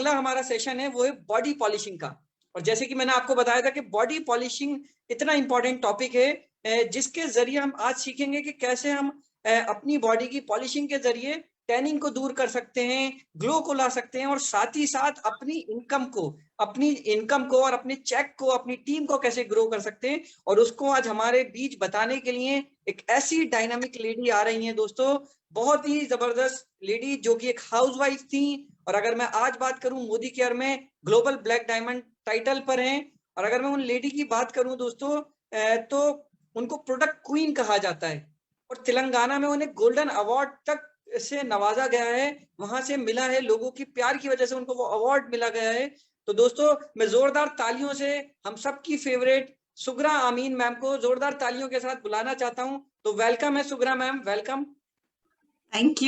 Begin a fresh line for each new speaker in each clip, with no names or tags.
अगला हमारा सेशन है वो है बॉडी पॉलिशिंग का। और जैसे कि मैंने आपको बताया था कि बॉडी पॉलिशिंग इतना इंपॉर्टेंट टॉपिक है जिसके जरिए हम आज सीखेंगे कि कैसे हम अपनी बॉडी की पॉलिशिंग के जरिए टैनिंग को दूर कर सकते हैं, ग्लो को ला सकते हैं, और साथ ही साथ अपनी इनकम को और अपने चेक को, अपनी टीम को कैसे ग्रो कर सकते हैं। और उसको आज हमारे बीच बताने के लिए एक ऐसी डायनामिक लेडी आ रही हैं दोस्तों, बहुत ही जबरदस्त लेडी जो कि एक हाउसवाइफ थी, और अगर मैं आज बात करूं मोदी केयर में ग्लोबल ब्लैक डायमंड टाइटल पर हैं। और अगर मैं उन लेडी की बात करूं दोस्तों तो उनको प्रोडक्ट क्वीन कहा जाता है, और तेलंगाना में उन्हें गोल्डन अवार्ड तक से नवाजा गया है, वहां से मिला है, लोगों की प्यार की वजह से उनको वो अवार्ड मिला गया है। तो दोस्तों मैं जोरदार तालियों से हम सबकी फेवरेट सुगरा आमीन मैम को जोरदार तालियों के साथ बुलाना चाहता हूं। तो वेलकम है Sughra ma'am, welcome.
Thank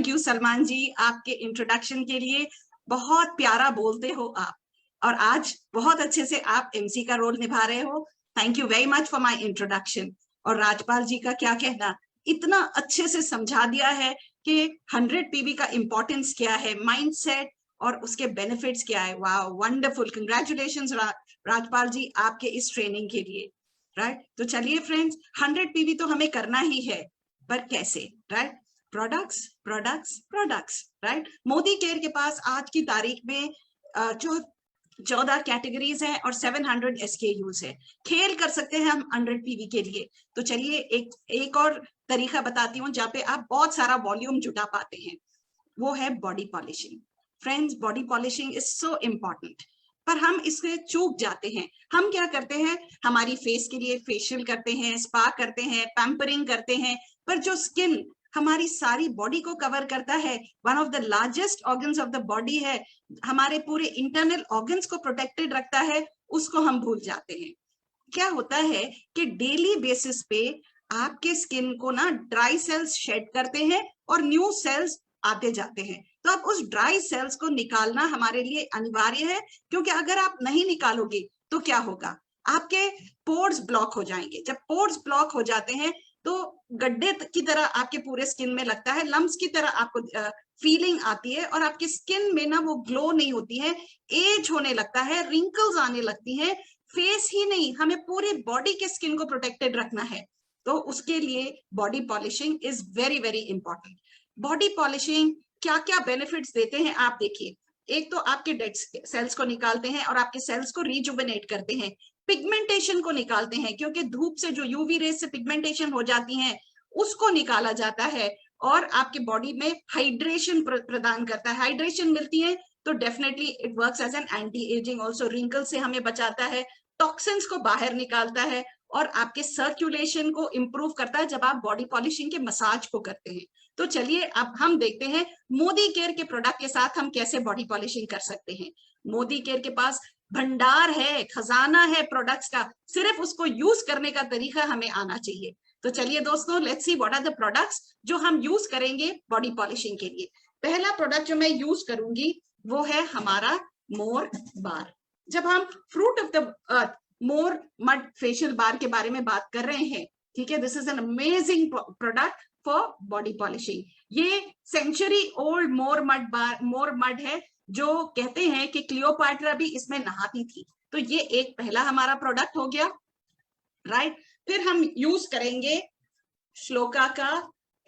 you Salman ji, आपके इंट्रोडक्शन के लिए। बहुत प्यारा बोलते हो आप, और आज बहुत अच्छे से आप एमसी का रोल निभा रहे हो। Thank you very much for my introduction. और राजपाल जी का क्या कहना, इतना अच्छे से समझा दिया है कि 100 पीवी का इंपॉर्टेंस क्या है, माइंडसेट और उसके बेनिफिट्स क्या है। वाह, वंडरफुल, कंग्रेचुलेशंस राजपाल जी आपके इस ट्रेनिंग के लिए। राइट, तो चलिए फ्रेंड्स, 100 पीवी तो हमें करना ही है, पर कैसे? Right, products products products. Right, Modi care के पास आज की तारीख में जो 14 कैटेगरीज हैं और 700 SKUs है। खेल कर सकते हैं हम 100 पीवी के लिए। तो चलिए एक और तरीका बताती हूँ जहाँ पे आप बहुत सारा वॉल्यूम जुटा पाते हैं, वो है body polishing. Friends, body polishing is so important, पर हम इससे चूक जाते हैं। हम क्या करते हैं, हमारी फेस के लिए फेशियल करते हैं, स्पा करते हैं, पैम्परिंग करते हैं, पर जो स्किन हमारी सारी बॉडी को कवर करता है, one of the largest organs of the body है, हमारे पूरे इंटरनल ऑर्गन्स को प्रोटेक्टेड रखता है, उसको हम भूल जाते हैं। क्या होता है कि डेली बेसिस पे आपके स्किन को ना ड्राई सेल्स शेड करते हैं और न्यू सेल्स आते जाते हैं। तो अब उस ड्राई सेल्स को निकालना हमारे लिए अनिवार्य है, क्योंकि अगर आप नहीं निकालोगे तो क्या होगा, आपके पोर्स ब्लॉक हो जाएंगे। जब पोर्स ब्लॉक हो जाते हैं तो गड्ढे की तरह आपके पूरे स्किन में लगता है, लम्स की तरह आपको फीलिंग आती है, और आपकी स्किन में ना वो ग्लो नहीं होती है, एज होने लगता है, रिंकल्स आने लगती हैं। फेस ही नहीं, हमें पूरी बॉडी के स्किन को प्रोटेक्टेड रखना है, तो उसके लिए body polishing is very very important. Body polishing क्या क्या बेनिफिट्स देते हैं आप देखिए। एक तो आपके डेड सेल्स को निकालते हैं और आपके सेल्स को रिजुवेनेट करते हैं, पिगमेंटेशन को निकालते हैं, क्योंकि धूप से जो यूवी रेस से पिगमेंटेशन हो जाती है उसको निकाला जाता है, और आपके बॉडी में हाइड्रेशन प्रदान करता है। हाइड्रेशन मिलती है तो definitely it works as an anti ageing also, wrinkle से हमें बचाता है, टॉक्सिन्स को बाहर निकालता है, और आपके सर्कुलेशन को इंप्रूव करता है जब आप बॉडी पॉलिशिंग के मसाज को करते हैं। तो चलिए अब हम देखते हैं मोदी केयर के प्रोडक्ट के साथ हम कैसे बॉडी पॉलिशिंग कर सकते हैं। मोदी केयर के पास भंडार है, खजाना है प्रोडक्ट्स का, सिर्फ उसको यूज करने का तरीका हमें आना चाहिए। तो चलिए दोस्तों, let's see what are the products जो हम यूज करेंगे बॉडी पॉलिशिंग के लिए। पहला प्रोडक्ट जो मैं यूज करूंगी वो है हमारा मोर बार। जब हम fruit of the moor mud facial bar के बारे में बात कर रहे हैं, ठीक है, this is an amazing product for body polishing. ये सेंचुरी ओल्ड मोर मड है, जो कहते हैं कि क्लियोपाट्रा भी इसमें नहाती थी। तो ये एक पहला हमारा प्रोडक्ट हो गया, राइट। फिर हम यूज करेंगे श्लोका का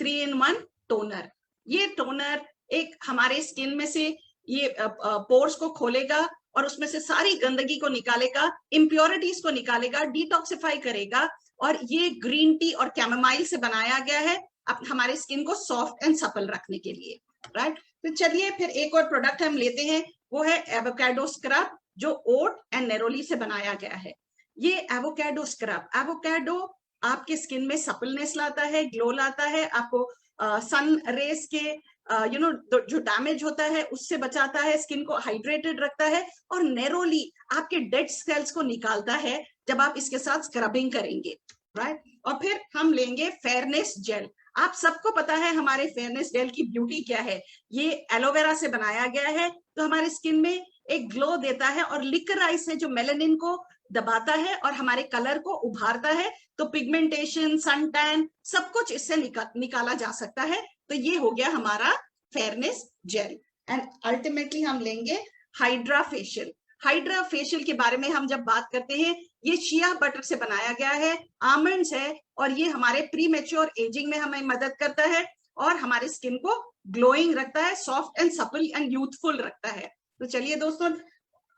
3-in-1 टोनर। ये टोनर एक हमारे स्किन में से ये पोर्स को खोलेगा और उसमें से सारी गंदगी को निकालेगा, इम्प्योरिटीज को निकालेगा, डिटॉक्सिफाई करेगा, और ये ग्रीन टी और कैमोमाइल से बनाया गया है हमारे स्किन को सॉफ्ट एंड सपल रखने के लिए, राइट। तो चलिए फिर एक और प्रोडक्ट हम लेते हैं, वो है एवोकाडो स्क्रब, जो ओट एंड नेरोली से बनाया गया है। ये एवोकाडो स्क्रब, एवोकाडो आपके स्किन में सपलनेस लाता है, ग्लो लाता है, आपको सन रेस के जो डैमेज होता है उससे बचाता है, स्किन को हाइड्रेटेड रखता है, और नेरोली आपके डेड सेल्स को निकालता है जब आप इसके साथ स्क्रबिंग करेंगे, राइट। और फिर हम लेंगे फेयरनेस जेल। आप सबको पता है हमारे फेयरनेस जेल की ब्यूटी क्या है, ये एलोवेरा से बनाया गया है, तो हमारे स्किन में एक ग्लो देता है, और लिकराइस है जो मेलानिन को दबाता है और हमारे कलर को उभारता है। तो पिगमेंटेशन, सन टैन, सब कुछ इससे निकाला जा सकता है। तो ये हो गया हमारा फेयरनेस जेल। एंड अल्टीमेटली हम लेंगे हाइड्रा फेशियल। हाइड्रा फेशियल के बारे में हम जब बात करते हैं, ये शिया बटर से बनाया गया है, आमंड्स है, और ये हमारे प्री मैच्योर एजिंग में हमें मदद करता है और हमारे स्किन को ग्लोइंग रखता है, soft and supple and youthful रखता है। तो चलिए दोस्तों,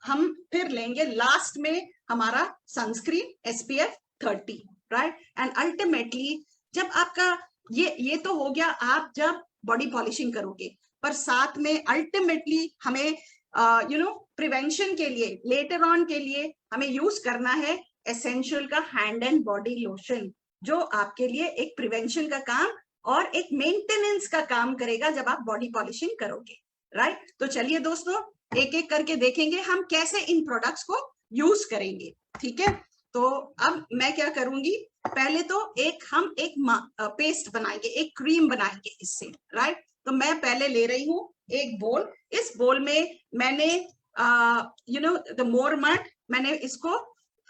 हम फिर लेंगे लास्ट में हमारा sunscreen SPF 30, right. And ultimately जब आपका ये तो हो गया आप जब बॉडी पॉलिशिंग करोगे, पर साथ में अल्टीमेटली हमें प्रिवेंशन के लिए, लेटर ऑन के लिए हमें यूज करना है एसेंशियल का हैंड एंड बॉडी लोशन, जो आपके लिए एक प्रिवेंशन का काम और एक मेंटेनेंस का काम करेगा जब आप बॉडी पॉलिशिंग करोगे, राइट। तो चलिए दोस्तों, एक एक करके देखेंगे हम कैसे इन प्रोडक्ट्स को यूज करेंगे, ठीक है। तो अब मैं क्या करूंगी, पहले तो हम एक पेस्ट बनाएंगे, एक क्रीम बनाएंगे इससे, राइट। तो मैं पहले ले रही हूँ एक बोल, इस बोल में मैंने द मोरमट, मैंने इसको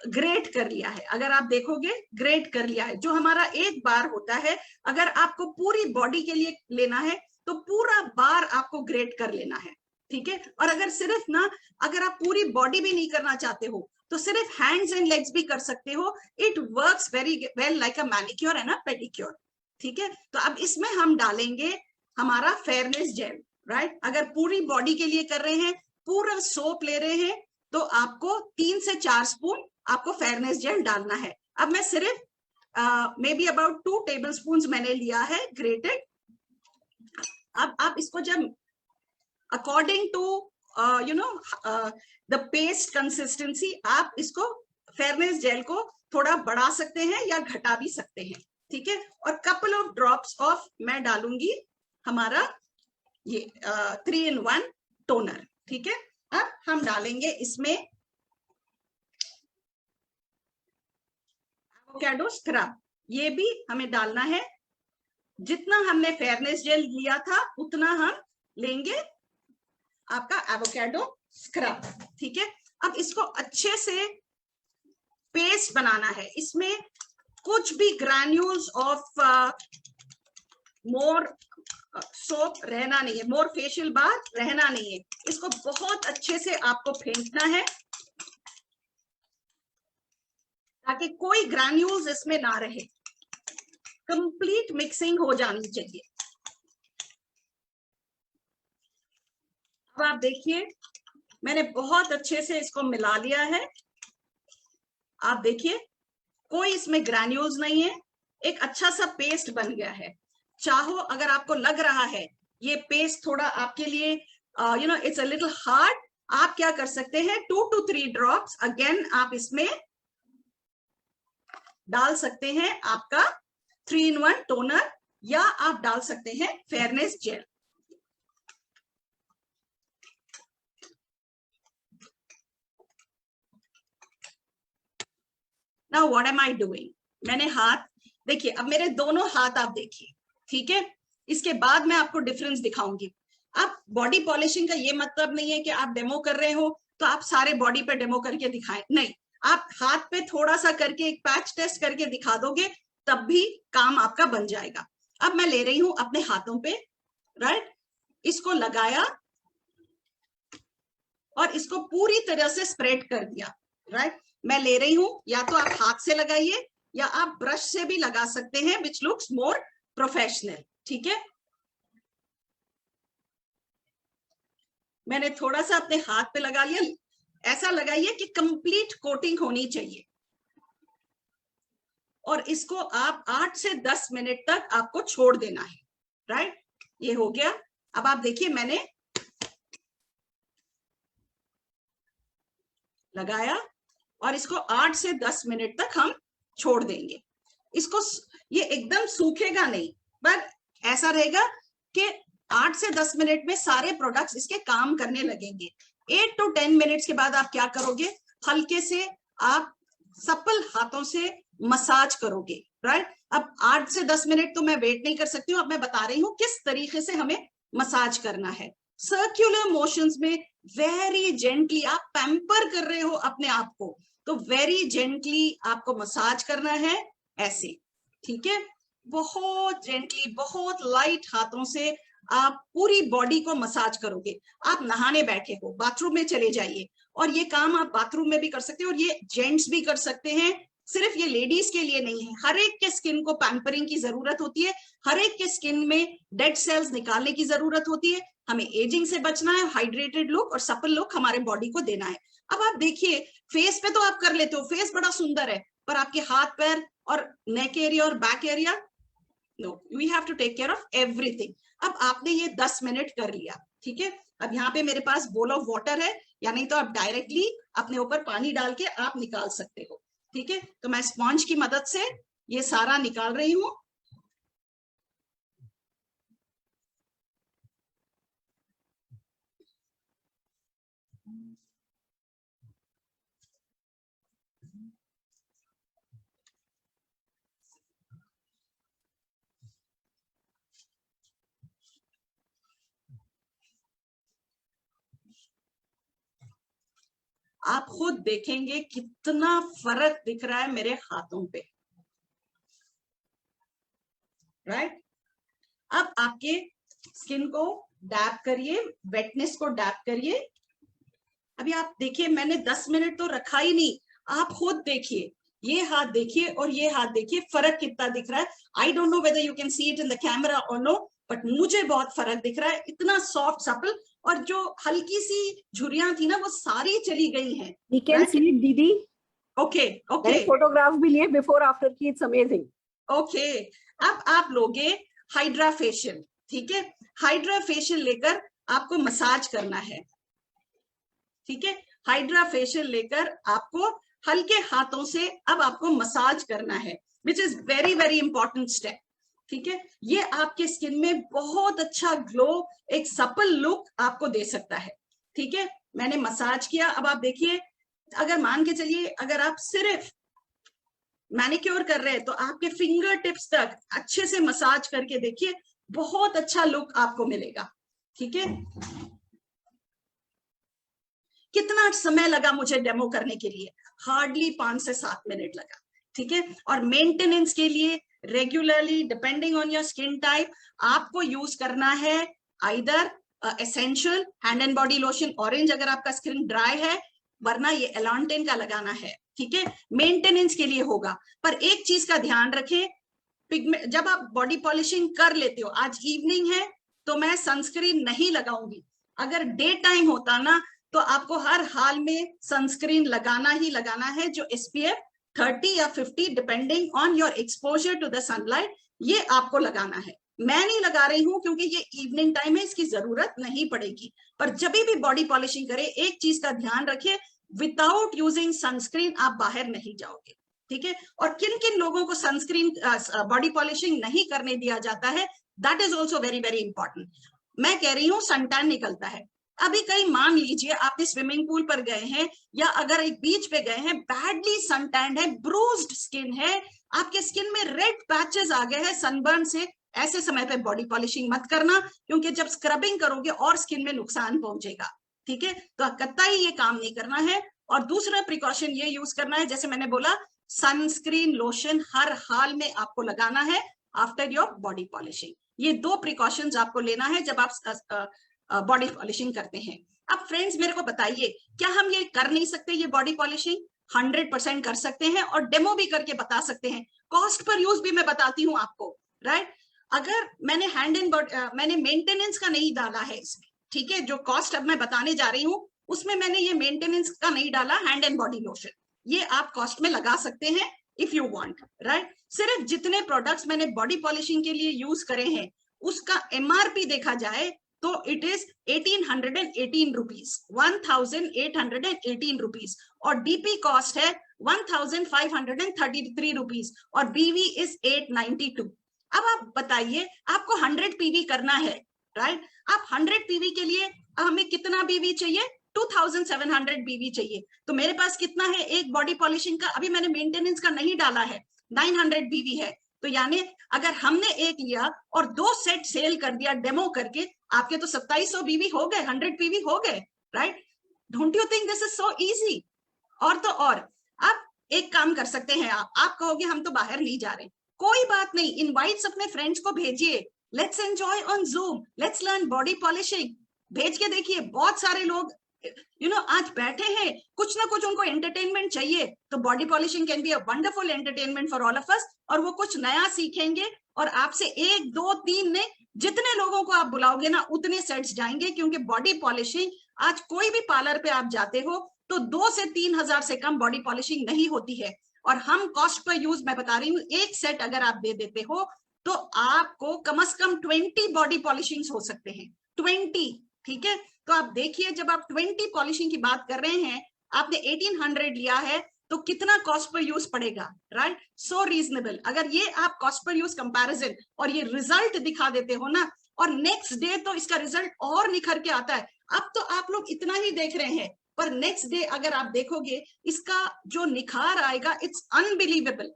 ग्रेट कर लिया है। अगर आप देखोगे ग्रेट कर लिया है, जो हमारा एक बार होता है, अगर आपको पूरी बॉडी के लिए लेना है तो पूरा बार आपको ग्रेट कर लेना है, ठीक है। और अगर सिर्फ ना, अगर आप पूरी बॉडी भी नहीं करना चाहते हो तो सिर्फ हैंड्स एंड लेग्स भी कर सकते हो। It works very well like a manicure and a pedicure, ठीक है। तो अब इसमें हम डालेंगे हमारा फेयरनेस जेल, राइट। अगर पूरी बॉडी के लिए कर रहे हैं, पूरा सोप ले रहे हैं, तो आपको 3 से 4 स्पून आपको फेयरनेस जेल डालना है। अब मैं सिर्फ मे बी अबाउट 2 टेबलस्पून मैंने लिया है ग्रेटेड। अब आप इसको जब according to the paste consistency, आप इसको फेयरनेस जेल को थोड़ा बढ़ा सकते हैं या घटा भी सकते हैं, ठीक है। और कपल ऑफ ड्रॉप्स ऑफ मैं डालूंगी हमारा ये 3-in-1 टोनर, ठीक है। अब हम डालेंगे इसमें एवोकाडो स्क्रब, ये भी हमें डालना है। जितना हमने फेयरनेस जेल लिया था उतना हम लेंगे आपका एवोकाडो स्क्रब, ठीक है। अब इसको अच्छे से पेस्ट बनाना है, इसमें कुछ भी ग्रैन्यूल्स ऑफ मोर सोप रहना नहीं है, मोर फेशियल बार रहना नहीं है। इसको बहुत अच्छे से आपको फेंटना है ताकि कोई ग्रैन्यूल्स इसमें ना रहे, कंप्लीट मिक्सिंग हो जानी चाहिए। अब आप देखिए मैंने बहुत अच्छे से इसको मिला लिया है, आप देखिए कोई इसमें ग्रैन्यूल्स नहीं है, एक अच्छा सा पेस्ट बन गया है। चाहो अगर आपको लग रहा है ये पेस्ट थोड़ा आपके लिए इट्स अ लिटिल हार्ड, आप क्या कर सकते हैं 2 to 3 ड्रॉप्स अगेन आप इसमें डाल सकते हैं आपका 3-in-1 टोनर, या आप डाल सकते हैं fairness gel. Now what am I doing, मैंने हाथ देखिए, अब मेरे दोनों हाथ आप देखिए, ठीक है। इसके बाद मैं आपको डिफरेंस दिखाऊंगी। अब बॉडी पॉलिशिंग का ये मतलब नहीं है कि आप डेमो कर रहे हो तो आप सारे बॉडी पे डेमो करके दिखाएं, नहीं, आप हाथ पे थोड़ा सा करके एक पैच टेस्ट करके दिखा दोगे तब भी काम आपका बन जाएगा। अब मैं ले रही हूं अपने हाथों पे, राइट, इसको लगाया और इसको पूरी तरह से स्प्रेड कर दिया, राइट। मैं ले रही हूं, या तो आप हाथ से लगाइए या आप ब्रश से भी लगा सकते हैं, विच लुक्स मोर प्रोफेशनल, ठीक है। मैंने थोड़ा सा अपने हाथ पे लगा लिया, ऐसा लगाइए कि कंप्लीट कोटिंग होनी चाहिए, और इसको आप 8 से 10 मिनट तक आपको छोड़ देना है, राइट। ये हो गया। अब आप देखिए मैंने लगाया और इसको 8 से 10 मिनट तक हम छोड़ देंगे। इसको ये एकदम सूखेगा नहीं, पर ऐसा रहेगा कि 8 से 10 मिनट में सारे प्रोडक्ट्स इसके काम करने लगेंगे। 8 to 10 मिनट्स के बाद आप क्या करोगे, हल्के से आप सप्पल हाथों से मसाज करोगे, राइट। अब 8 से 10 मिनट तो मैं वेट नहीं कर सकती हूँ, अब मैं बता रही हूँ किस तरीके से हमें मसाज करना है। सर्कुलर मोशंस में वेरी जेंटली, आप पैम्पर कर रहे हो अपने आप को, तो वेरी जेंटली आपको मसाज करना है, ऐसे, ठीक है। बहुत जेंटली, बहुत लाइट हाथों से आप पूरी बॉडी को मसाज करोगे। आप नहाने बैठे हो, बाथरूम में चले जाइए, और ये काम आप बाथरूम में भी कर सकते हो, और ये जेंट्स भी कर सकते हैं, सिर्फ ये लेडीज के लिए नहीं है। हर एक के स्किन को पैम्परिंग की जरूरत होती है, हर एक के स्किन में डेड सेल्स निकालने की जरूरत होती है। हमें एजिंग से बचना है, हाइड्रेटेड लुक और सपल लुक हमारे बॉडी को देना है। अब आप देखिए, फेस पे तो आप कर लेते हो, फेस बड़ा सुंदर है, पर आपके हाथ पैर और नेक एरिया और back area, no, we have to take care of everything. अब आपने ये 10 मिनट कर लिया, ठीक है। अब यहाँ पे मेरे पास बोल ऑफ वाटर है, यानी तो आप डायरेक्टली अपने ऊपर पानी डाल के आप निकाल सकते हो, ठीक है। तो मैं स्पॉन्ज की मदद से ये सारा निकाल रही हूँ। आप खुद देखेंगे कितना फर्क दिख रहा है मेरे हाथों पे, राइट। अब आपके स्किन को डैप करिए, वेटनेस को डैप करिए। अभी आप देखिए, मैंने 10 मिनट तो रखा ही नहीं, आप खुद देखिए, ये हाथ देखिए और ये हाथ देखिए, फर्क कितना दिख रहा है। I don't know whether you can see it in the camera और नो, बट मुझे बहुत फर्क दिख रहा है। इतना सॉफ्ट सपल, और जो हल्की सी झुर्रियां थी ना, वो सारी चली गई हैं।
We can see it, दीदी।
ओके ओके,
मैंने फोटोग्राफ भी लिए बिफोर आफ्टर की, इट्स अमेजिंग।
ओके, अब आप लोगे हाइड्रा फेशियल, ठीक है। हाइड्रा फेशियल लेकर आपको मसाज करना है, ठीक है। हाइड्रा फेशियल लेकर आपको हल्के हाथों से अब आपको मसाज करना है, which is very very important step, ठीक है। ये आपके स्किन में बहुत अच्छा ग्लो, एक सपल लुक आपको दे सकता है, ठीक है। मैंने मसाज किया। अब आप देखिए, अगर मान के चलिए, अगर आप सिर्फ मैनिक्योर कर रहे हैं तो आपके फिंगर टिप्स तक अच्छे से मसाज करके देखिए, बहुत अच्छा लुक आपको मिलेगा, ठीक है। कितना समय लगा मुझे डेमो करने के लिए? हार्डली 5 से 7 मिनट लगा, ठीक है। और मेंटेनेंस के लिए regularly, depending on your skin type, आपको यूज करना है either essential hand and body lotion orange अगर आपका स्किन ड्राई है, वरना ये एलांटेन का लगाना है, ठीक है। मेंटेनेंस के लिए होगा, पर एक चीज का ध्यान रखें, पिगमेंट जब आप बॉडी पॉलिशिंग कर लेते हो, आज इवनिंग है तो मैं सनस्क्रीन नहीं लगाऊंगी। अगर डे टाइम होता ना, तो आपको हर हाल में सनस्क्रीन लगाना ही लगाना है, जो SPF 30 या 50 depending on your exposure to the sunlight, ये आपको लगाना है। मैं नहीं लगा रही हूं क्योंकि ये इवनिंग टाइम है, इसकी जरूरत नहीं पड़ेगी। पर जब भी बॉडी पॉलिशिंग करें, एक चीज का ध्यान रखिए, विदाउट यूजिंग सनस्क्रीन आप बाहर नहीं जाओगे, ठीक है। और किन किन लोगों को सनस्क्रीन बॉडी पॉलिशिंग नहीं करने दिया जाता है, that is also very very important. मैं कह रही हूँ सनटैन निकलता है। अभी कहीं मान लीजिए आपने स्विमिंग पूल पर गए हैं या अगर एक बीच पे गए हैं, बैडली सनटैन है, ब्रूज्ड स्किन है, आपके स्किन में रेड पैचेस आ गए हैं सनबर्न से, ऐसे समय पे बॉडी पॉलिशिंग मत करना, क्योंकि जब स्क्रबिंग करोगे और स्किन में नुकसान पहुंचेगा, ठीक है। तो कतई ये काम नहीं करना है। और दूसरा प्रिकॉशन ये यूज करना है, जैसे मैंने बोला, सनस्क्रीन लोशन हर हाल में आपको लगाना है आफ्टर योर बॉडी पॉलिशिंग। ये 2 प्रिकॉशंस आपको लेना है जब आप बॉडी पॉलिशिंग करते हैं। अब फ्रेंड्स मेरे को बताइए, क्या हम ये कर नहीं सकते? ये बॉडी पॉलिशिंग 100% कर सकते हैं और डेमो भी करके बता सकते हैं। कॉस्ट पर यूज भी मैं बताती हूँ आपको, राइट। अगर मैंने हैंड एंड मैंने मेंटेनेंस का नहीं डाला है इसमें, ठीक है। जो कॉस्ट अब मैं बताने जा रही हूँ उसमें मैंने ये मेंटेनेंस का नहीं डाला, हैंड एंड बॉडी लोशन, ये आप कॉस्ट में लगा सकते हैं इफ यू वांट, राइट। सिर्फ जितने प्रोडक्ट्स मैंने बॉडी पॉलिशिंग के लिए यूज करे हैं उसका MRP देखा जाए तो इट इज 1818 रुपीज, 1818 रुपीज, और DP कॉस्ट है 1533 रुपीज, और BV इज 892। अब आप बताइए, आपको 100 PV करना है, राइट। आप 100 PV के लिए हमें कितना BV चाहिए? 2700 BV चाहिए। तो मेरे पास कितना है एक बॉडी पॉलिशिंग का? अभी मैंने मेंटेनेंस का नहीं डाला है, 900 BV है। तो यानी अगर हमने एक लिया और 2 सेट सेल कर दिया डेमो करके, आपके तो 2700 BV हो गए, 100 PV हो गए, right. Don't you think this is so easy? और तो और आप एक काम कर सकते हैं, आप कहोगे हम तो बाहर नहीं जा रहे, कोई बात नहीं, इनवाइट्स अपने फ्रेंड्स को भेजिए, let's enjoy on zoom, let's learn body polishing. भेज के देखिए, बहुत सारे लोग आज बैठे हैं, कुछ ना कुछ उनको एंटरटेनमेंट चाहिए, तो body polishing can be a wonderful entertainment for all of us. और वो कुछ नया सीखेंगे और आपसे 1, 2, 3 ने जितने लोगों को आप बुलाओगे ना उतने सेट्स जाएंगे, क्योंकि बॉडी पॉलिशिंग आज कोई भी पार्लर पे आप जाते हो तो 2 से 3 हजार से कम बॉडी पॉलिशिंग नहीं होती है। और हम कॉस्ट पर यूज मैं बता रही हूँ, एक सेट अगर आप दे देते हो तो आपको कम से कम 20 बॉडी पॉलिशिंग हो सकते हैं, 20। ठीक है, तो आप देखिए जब आप 20 पॉलिशिंग की बात कर रहे हैं, आपने 1800 लिया है तो कितना कॉस्ट पर यूज पड़ेगा, राइट? सो रीजनेबल। अगर ये आप कॉस्ट पर यूज कंपैरिजन और ये रिजल्ट दिखा देते हो ना, और नेक्स्ट डे तो इसका रिजल्ट और निखर के आता है। अब तो आप लोग इतना ही देख रहे हैं, पर नेक्स्ट डे अगर आप देखोगे इसका जो निखार आएगा, इट्स अनबिलीवेबल।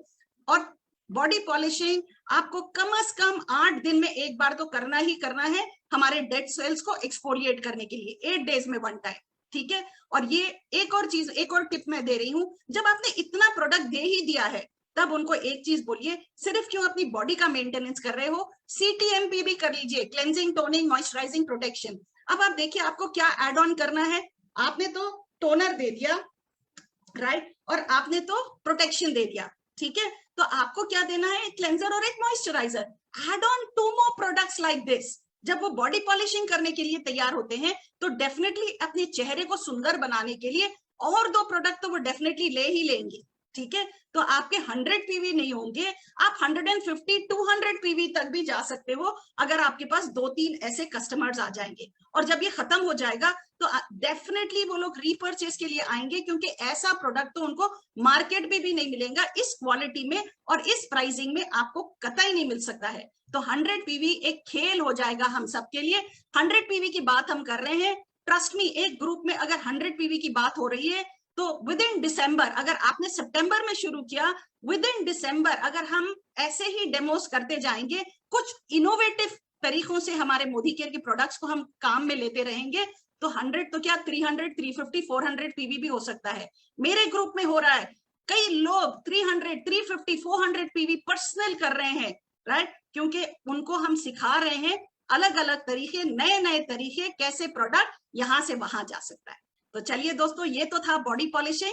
और बॉडी पॉलिशिंग आपको कम से कम 8 दिन में एक बार तो करना ही करना है, हमारे डेड सेल्स को एक्सफोलिएट करने के लिए 8 डेज में 1 टाइम। ठीक है, और ये एक और चीज, एक और टिप मैं दे रही हूँ, जब आपने इतना प्रोडक्ट दे ही दिया है तब उनको एक चीज बोलिए, सिर्फ क्यों अपनी बॉडी का मेंटेनेंस कर रहे हो, CTMP भी कर लीजिए, क्लेंजिंग, टोनिंग, मॉइस्चराइजिंग, प्रोटेक्शन। अब आप देखिए आपको क्या एड ऑन करना है। आपने तो टोनर दे दिया, राइट, और आपने तो प्रोटेक्शन दे दिया, ठीक है, तो आपको क्या देना है, क्लेंजर और एक moisturiser. Add on 2 more products like this. जब वो बॉडी पॉलिशिंग करने के लिए तैयार होते हैं तो डेफिनेटली अपने चेहरे को सुंदर बनाने के लिए और 2 प्रोडक्ट तो वो डेफिनेटली ले ही लेंगे। ठीक है, तो आपके 100 PV नहीं होंगे, आप 150, 200 PV तक भी जा सकते हो अगर आपके पास 2-3 ऐसे कस्टमर्स आ जाएंगे। और जब ये खत्म हो जाएगा तो डेफिनेटली वो लोग रीपर्चेस के लिए आएंगे, क्योंकि ऐसा प्रोडक्ट तो उनको मार्केट में भी नहीं मिलेगा इस क्वालिटी में और इस प्राइसिंग में, आपको कतई नहीं मिल सकता है। तो 100 PV एक खेल हो जाएगा हम सबके लिए। 100 PV की बात हम कर रहे हैं, ट्रस्ट मी, एक ग्रुप में अगर 100 PV की बात हो रही है तो विद इन दिसंबर, अगर आपने सितंबर में शुरू किया, विद इन दिसंबर अगर हम ऐसे ही डेमोस करते जाएंगे, कुछ इनोवेटिव तरीकों से हमारे मोदी केयर के प्रोडक्ट्स को हम काम में लेते रहेंगे, तो 100 तो क्या 300, 350, 400 PV भी हो सकता है। मेरे ग्रुप में हो रहा है, कई लोग 300, 350, 400 PV पर्सनल कर रहे हैं, राइट, क्योंकि उनको हम सिखा रहे हैं अलग अलग तरीके, नए नए तरीके, कैसे प्रोडक्ट यहां से वहां जा सकता है। तो चलिए दोस्तों, ये तो था बॉडी पॉलिशिंग।